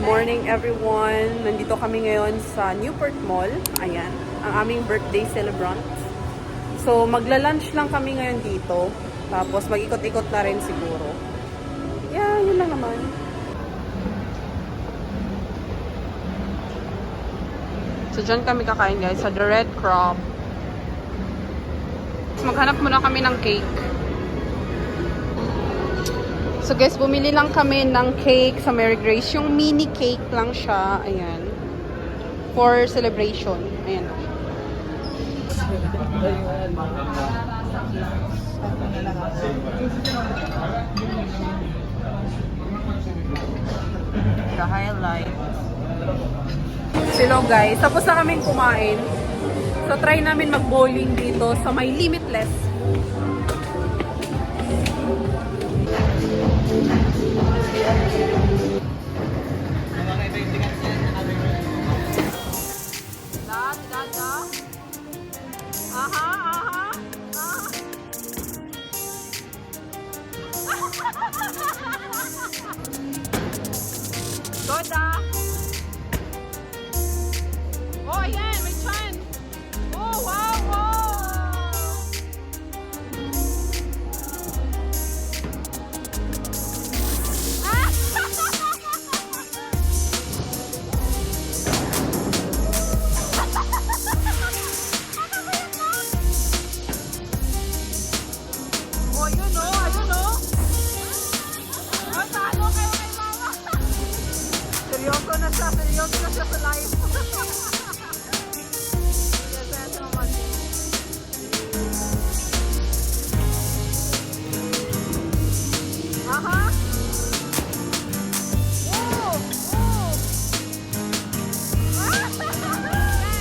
morning everyone! Nandito kami ngayon sa Newport Mall. Ayan, ang aming birthday celebrant. So, magla-lunch lang kami ngayon dito. Tapos, mag-ikot-ikot na rin siguro. Yeah, yun lang naman. So, dyan kami kakain guys, sa The Red Crop. Maghanap muna kami ng cake. So guys, bumili lang kami ng cake sa Mary Grace. Yung mini cake lang siya. Ayan. For celebration. Ayan. The highlight. Hello guys. Tapos na kaming kumain. So try namin mag-bowling dito sa may Limitless. Goda! Oh, ayan! May chan! Oh, wow! Wow! Ah! Oh, yun o! Ayun o! Oh, talo kayo kay mama! Seryoso na siya sa live. Yes, naman. Aha! Oh! Oh! Ah! Yan!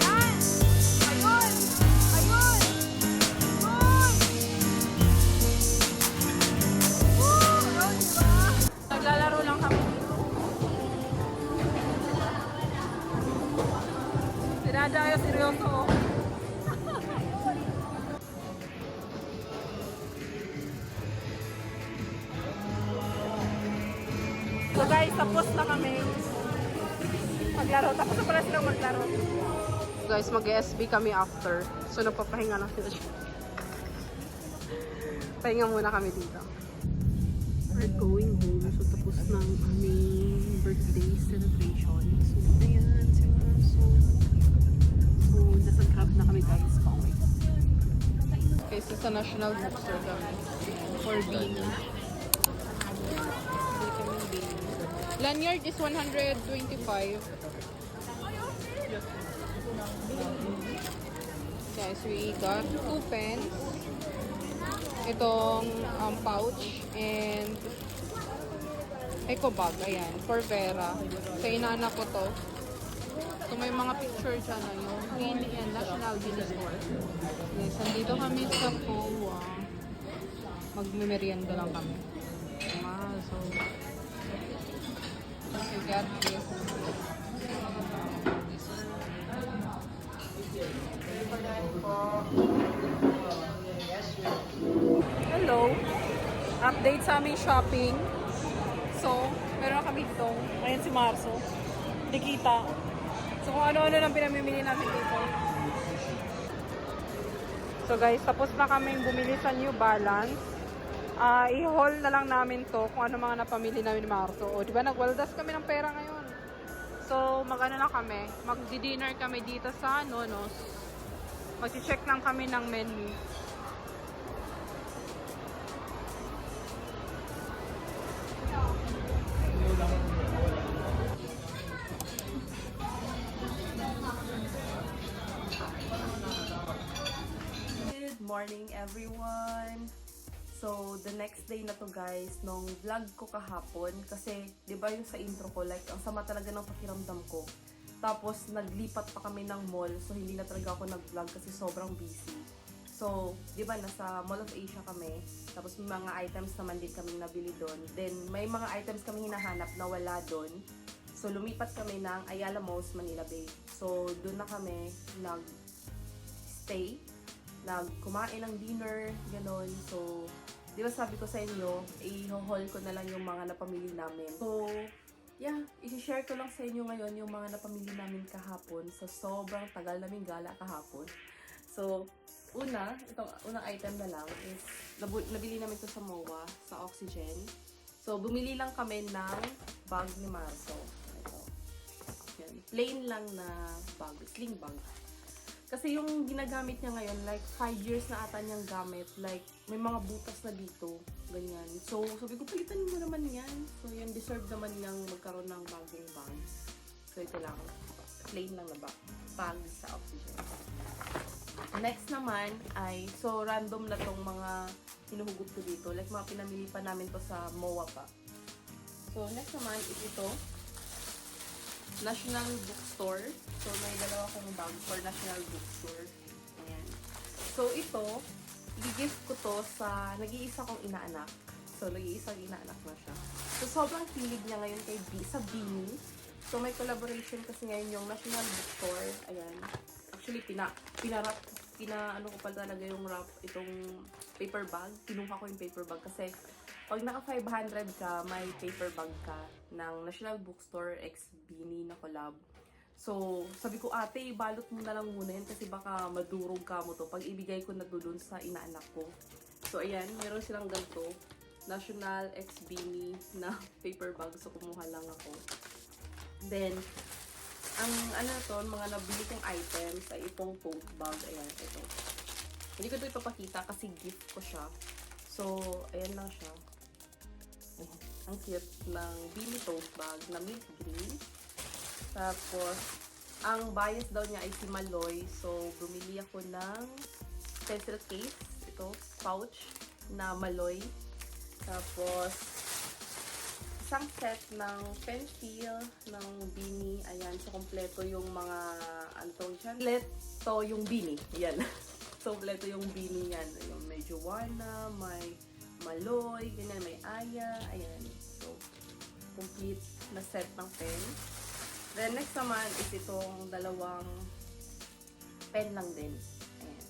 Yan! Ayun! Ayun! Ayun! Oh! Ayun, diba? Naglalaro lang kami. Sinadaya, seryoso. So guys, tapos na kami maglaro. Tapos na pala silang maglaro. Guys, mag-SB kami after. So nagpapahinga lang sila. Pahinga muna kami dito. We're going home. So tapos na ang aming birthday celebration. So ayan, so nasa grab na kami guys. Pauwi. Okay, so sa National Bookstore kami. For being. Lanyard is 125. Guys, we got 2 pens. Itong pouch and eco bag. Ayan, for Vera. Sa inaanak ko to. So may mga picture dyan. Yung National Guinness Store. Guys, nandito kami sa COA. Magmimerienda lang kami. So we got this. Hello. Update sa aming shopping. So, meron na kami dito. Ayan si Marso. Nikita. So, kung ano-ano lang pinamimili namin dito. So guys, tapos na kaming bumili sa New Balance. I-haul na lang namin to kung ano mga napamili namin ni Marso. O, diba nagwaldas kami ng pera ngayon. So, mag-ano na kami. Mag-dinner kami dito sa Nonos. Mag-check lang kami ng menu. Good morning everyone! So, the next day na to guys, nung vlog ko kahapon, kasi, di ba yung sa intro ko, like, ang sama talaga ng pakiramdam ko. Tapos, naglipat pa kami ng mall, so hindi na talaga ako nag-vlog kasi sobrang busy. So, di ba, nasa Mall of Asia kami, tapos may mga items naman din kaming nabili doon. Then, may mga items kami hinahanap na wala doon. So, lumipat kami ng Ayala Malls, Manila Bay. So, doon na kami nag-stay, nagkumain ng dinner, gano'n. So, di ba sabi ko sa inyo, i-haul ko na lang yung mga napamili namin. So, yeah, i-share ko lang sa inyo ngayon yung mga napamili namin kahapon sa sobrang tagal naming gala kahapon. So, itong unang item na lang is nabili namin to sa MOA, sa Oxygen. So, bumili lang kami ng bag ni Marso. Ito. Yan. Plain lang na bag, sling bag. Kasi yung ginagamit niya ngayon, like 5 years na ata niyang gamit. Like, may mga butas na dito. Ganyan. So, sabi ko, palitan mo naman yan. So, yan, deserve naman niyang magkaroon ng bagong bag. So, ito lang. Plain lang na bag sa Oxygen. Next naman ay, so, random na tong mga hinuhugot ko dito. Like, mga pinamili pa namin to sa MOA pa. So, next naman is ito. National Bookstore. So, may dalawa kong bag for National Bookstore. Ayan. So, ito, i-gift ko to sa nag-iisa kong inaanak. So, nag-iisang inaanak na siya. So, sobrang hilig niya ngayon sa Beanie. So, may collaboration kasi ngayon yung National Bookstore. Ayan. Actually, ano ko pa talaga yung itong paper bag. Kinuha ko yung paper bag kasi pag naka 500 ka, may paper bag ka ng National Bookstore x Beanie na collab. So, sabi ko, ate, balot mo na lang muna yan kasi baka madurog ka mo to pag ibigay ko na to dun sa inaanak ko. So, ayan, meron silang ganito. National x Beanie na paper bag. So, kumuha lang ako. Then, ang mga nabili kong items ay itong tote bag. Ayan, ito. Hindi ko ito ipapakita kasi gift ko siya. So, ayan lang siya. Ang cute ng Beanie tote bag na mint green. Tapos, ang bias daw niya ay si Maloy. So, bumili ako ng pencil case. Ito, pouch na Maloy. Tapos, isang set ng pencil ng Beanie. Ayan, so kompleto yung mga, kompleto yung Beanie. Ayan. So, kompleto yung Beanie yan. Yung may Joanna, may Maloy, ganyan, may Aya. Ayan. So, complete na set ng pen. Then, next naman is itong dalawang pen lang din. Ayan.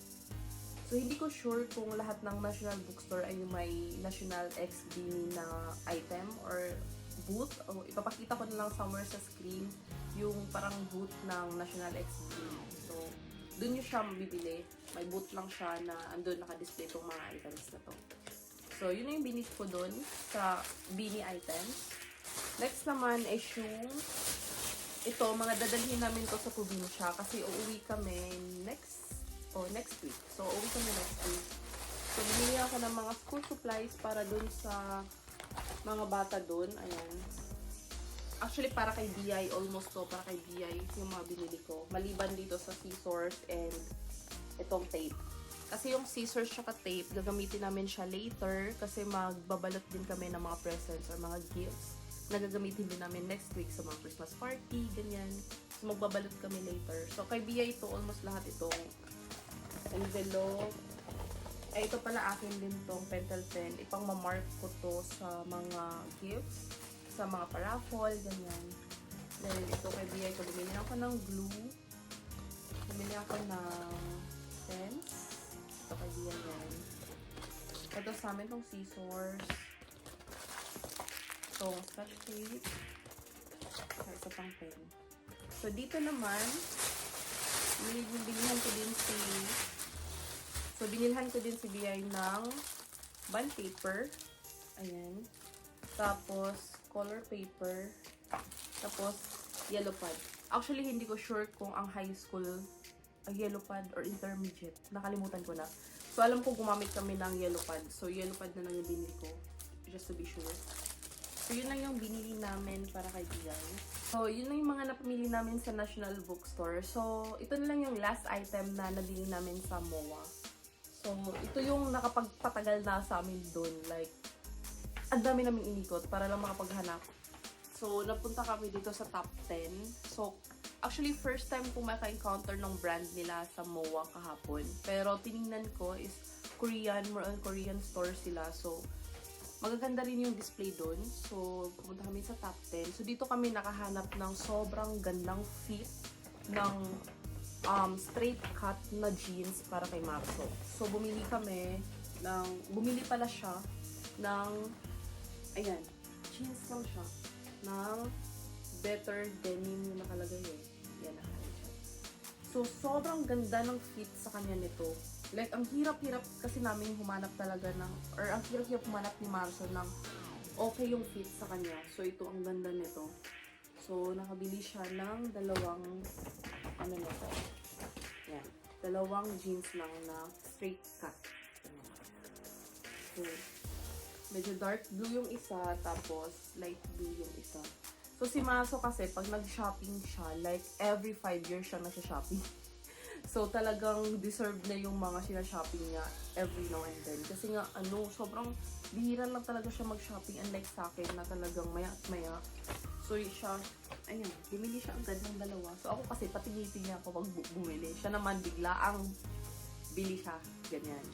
So, hindi ko sure kung lahat ng National Bookstore ay may National X Beanie na item or booth. O, ipapakita ko na lang somewhere sa screen yung parang booth ng National X Beanie. So, dun nyo siya mabibili. May booth lang siya na andun naka-display itong mga items na to. So, yun yung binit ko dun sa Beanie items. Next naman is yung ito, mga dadalhin namin to sa probinsya kasi uuwi kami next week. So, uuwi kami next week. So, bumili ako ng mga school supplies para dun sa mga bata dun. Ayan. Actually, para kay BI, almost to, para kay BI yung mga binili ko. Maliban dito sa scissors and itong tape. Kasi yung scissors at tape, gagamitin namin siya later kasi magbabalot din kami ng mga presents or mga gifts na gagamitin din namin next week sa mga Christmas party, ganyan. So, magbabalot kami later. So, kay BI ito, almost lahat itong envelope. Ay, ito pala akin din tong pentel pen. Ipang mamark ko to sa mga gifts, sa mga paraffol, ganyan. Then, ito kay BI ko, bumili ako ng glue. Bumili ako ng pens. Ito kay BI yan. Ito sa amin tong scissors. So, scotch tape. Ito pang pen. So, dito naman, binilhan ko din si BI ng bond paper. Ayan. Tapos, color paper. Tapos, yellow pad. Actually, hindi ko sure kung ang high school ay yellow pad or intermediate. Nakalimutan ko na. So, alam ko gumamit kami ng yellow pad. So, yellow pad na lang yung binili ko. Just to be sure. So, yun lang yung binili namin para kay BI. So, yun lang yung mga napamili namin sa National Bookstore. So, ito na lang yung last item na nabili namin sa MOA. So, ito yung nakapagpatagal na sa amin dun. Like, ang dami namin inikot para lang makapaghanap. So, napunta kami dito sa top 10. So, actually, first time kong maka-encounter ng brand nila sa MOA kahapon. Pero, tinignan ko is Korean, more on Korean store sila. So, magaganda rin yung display doon. So, pumunta kami sa top 10. So, dito kami nakahanap ng sobrang gandang fit ng straight cut na jeans para kay Marso. So, bumili pala siya ng, ayan, jeans lang siya, ng better denim yung nakalagay eh. Yan, nakalagay siya. So, sobrang ganda ng fit sa kanya nito. Like, ang hirap-hirap kasi namin humanap talaga ng, or ang hirap-hirap humanap ni Marso ng okay yung fit sa kanya. So, ito ang ganda nito. So, nakabili siya ng dalawang, ano nito? Yan. Dalawang jeans lang na straight cut. So, medyo dark blue yung isa, tapos light blue yung isa. So, si Maso kasi, pag nag-shopping siya, like, every 5 years siya nasa-shopping. So, talagang deserve na yung mga sinashopping niya every now and then. Kasi nga, sobrang bihira lang talaga siya mag-shopping, unlike sa akin na talagang maya at maya. So, siya, ayun, bumili siya agad ng dalawa. So, ako kasi, patingiti niya ako pag bumili. Siya naman, biglaang bili siya. Ganyan.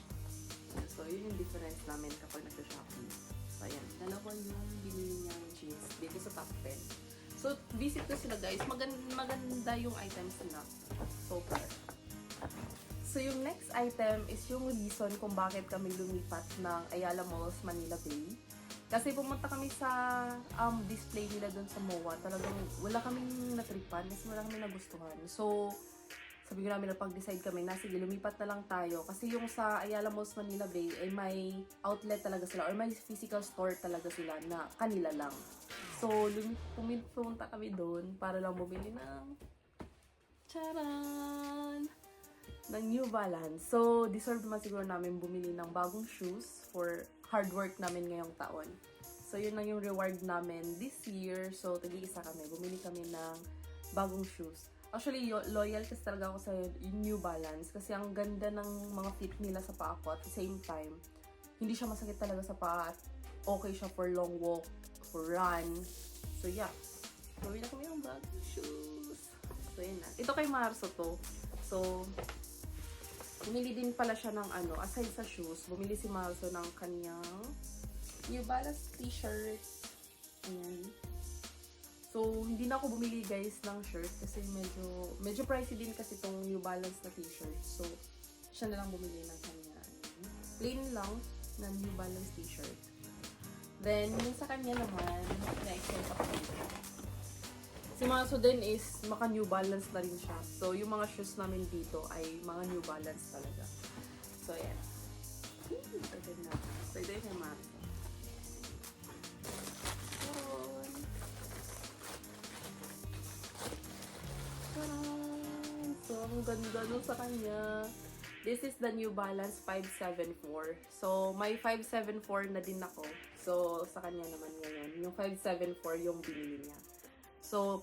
So, yun yung difference namin kapag nag-shopping. So, ayan, dalawa yung binili niyang jeans dito sa top 10. So, visit ko sila guys. Maganda yung items nila. So far. So, yung next item is yung reason kung bakit kami lumipat ng Ayala Malls, Manila Bay. Kasi pumunta kami sa display nila doon sa MOA. Talagang wala kaming natripan kasi wala kaming nagustuhan. So, sabi ko namin na pag-decide kami na sige, lumipat na lang tayo. Kasi yung sa Ayala Malls, Manila Bay ay may outlet talaga sila or may physical store talaga sila na kanila lang. So, pumunta kami doon para lang bumili ng charan! Ng New Balance. So, deserve naman siguro namin bumili ng bagong shoes for hard work namin ngayong taon. So, yun lang yung reward namin this year. So, tag-iisa kami. Bumili kami ng bagong shoes. Actually, loyal kasi talaga ako sa New Balance kasi ang ganda ng mga fit nila sa paa ko at the same time, hindi siya masakit talaga sa paa at okay siya for long walk, for run. So, yeah. Bumili kami ng bagong shoes. So, yun na. Ito kay Marso to. So, bumili din pala siya ng aside sa shoes, bumili si Marso ng kanyang New Balance t-shirt. Ayan. So, hindi na ako bumili guys ng shirt kasi medyo pricey din kasi itong New Balance na t-shirt. So, siya na lang bumili ng kanya. Plain lang na New Balance t-shirt. Then, yung sa kanya naman, na-excel pa kami. Si Maso din is maka New Balance na rin siya. So, yung mga shoes namin dito ay mga New Balance talaga. So, ayan. Agad na. So, ito yung kay Maso. So, ang ganda nun sa kanya. This is the New Balance 574. So, may 574 na din ako. So, sa kanya naman ngayon. Yung 574 yung binili niya. So,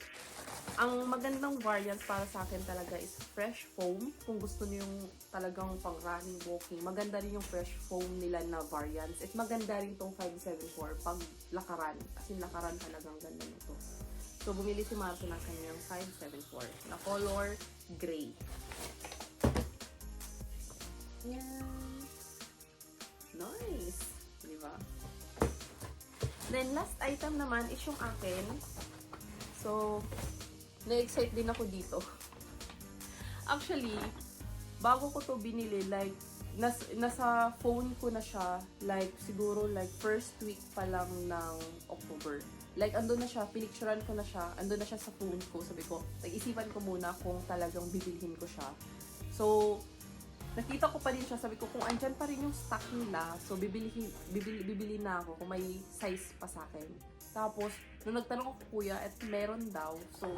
ang magandang variants para sa akin talaga is fresh foam. Kung gusto niyo yung talagang pang running, walking, maganda rin yung fresh foam nila na variants. At maganda rin tong 574 pag lakaran. Kasi lakaran talagang ganda nito. So, bumili si Marso ng kanyang 574 na color gray. Yan. Nice! Diba? Then, last item naman is yung akin. So, na-excite din ako dito. Actually, bago ko to binili, like, nasa phone ko na siya, like, siguro, like, first week pa lang ng October. Like, andun na siya, pinicturean ko na siya, andun na siya sa phone ko. Sabi ko, nag-isipan ko muna kung talagang bibilhin ko siya. So, nakita ko pa rin siya, sabi ko, kung andyan pa rin yung stock nila, so, bibili na ako kung may size pa sa akin. Tapos, nung nagtanong ako kuya, at meron daw. So,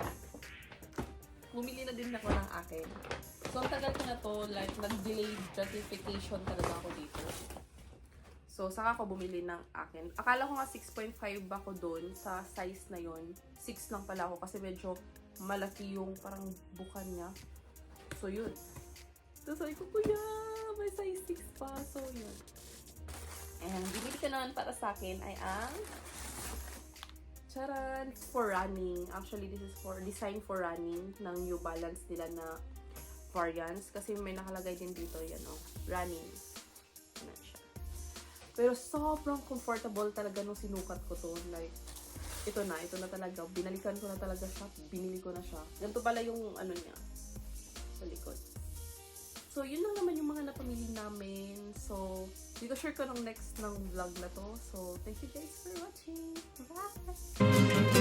bumili na din ako ng akin. So, ang tagal ko na to, like, nag-delayed gratification talaga ako dito. So, saka ako bumili ng akin. Akala ko nga 6.5 ako doon sa size na yon. 6 lang pala ako kasi medyo malaki yung parang bukan niya. So, yun. So, sabi ko, kuya, may size 6 pa. So, yun. And, bibili ka naman para sa akin ay ang charan! It's for running. Actually, this is for design for running ng New Balance nila na variants. Kasi may nakalagay din dito, yan o. Running. Yan siya. Pero sobrang comfortable talaga nung sinukat ko to. Like, ito na talaga. Binalikan ko na talaga siya. Binili ko na siya. Ganito pala yung ano niya. Sa likod. So, yun lang naman yung mga napamili namin. So, dito share ko ng next ng vlog na to. So, thank you guys for watching. Bye!